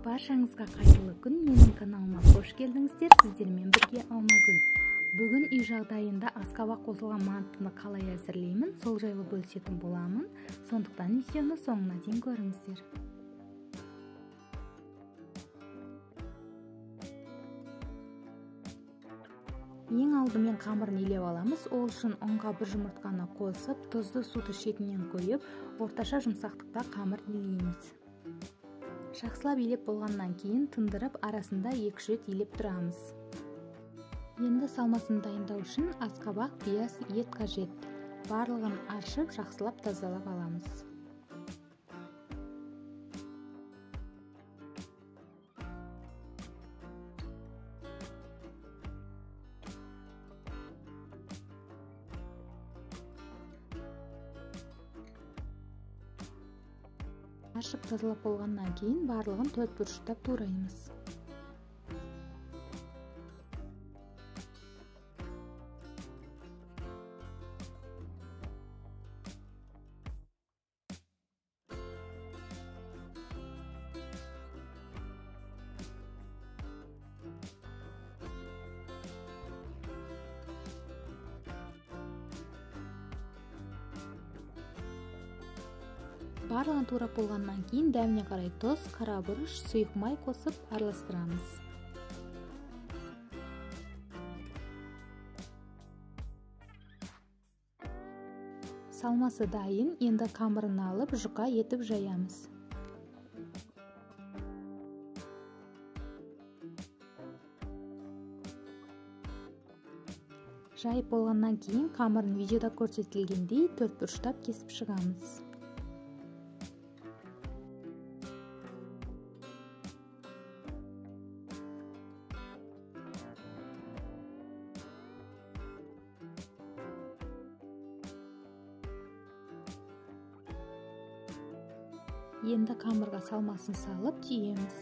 Баршаңызға қайырлы күн, менің каналыма қош келдіңіздер. Сіздермен бірге Алмагүл. Бүгін үй жағдайында асқабақ қосылған мантыны қалай әзірлеймін, сол жайлы бөлісетін боламын. Сондықтан видеоны соңына дейін көріңіздер. Ең алдымен қамырын илеп аламыз. Ол үшін ұнға бір жұмыртқаны қосып, тұзды суды шетінен қойып, орташа жұмсақтықта қамыр илейміз. Жақсылап илеп болғаннан кейін тындырып, арасында 2-3 рет илеп тұрамыз. Енді салмасын дайындау үшін асқабақ, пияз, ет қажет. Барлығын аршып, жақсылап тазалап аламыз. Аршып тазалап болғаннан кейін барлығын 4 бұрыштап тураймыз. Барлығын турап болғаннан кейін дәміне қарай тұз, қара бұрыш, сұйық май қосып араластырамыз. Салмасы дайын, енді қамырын алып, жұқа етіп жаямыз. Жайып болғаннан кейін қамырын видеода көрсетілгендей 4 бұрыштап кесіп шығамыз. Енді қамырға салмасын салып түйеміз.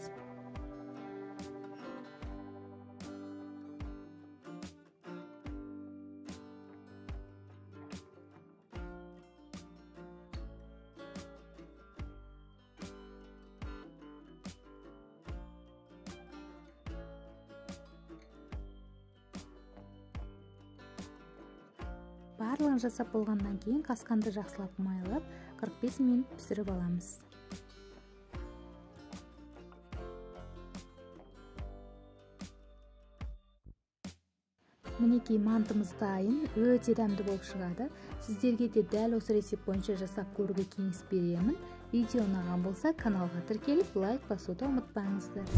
Барлығын жасап болғаннан кейін қасқанды жақсылап майлап 45 минут пісіріп аламыз. Мінекей мантымыз дайын, өте дәмді болып шығады. Сіздерге де дәл осы рецепт бойынша жасап көруге кеңес беремін. Видео ұнаған болса, каналға тіркеліп, лайк басуды ұмытпаңыздар.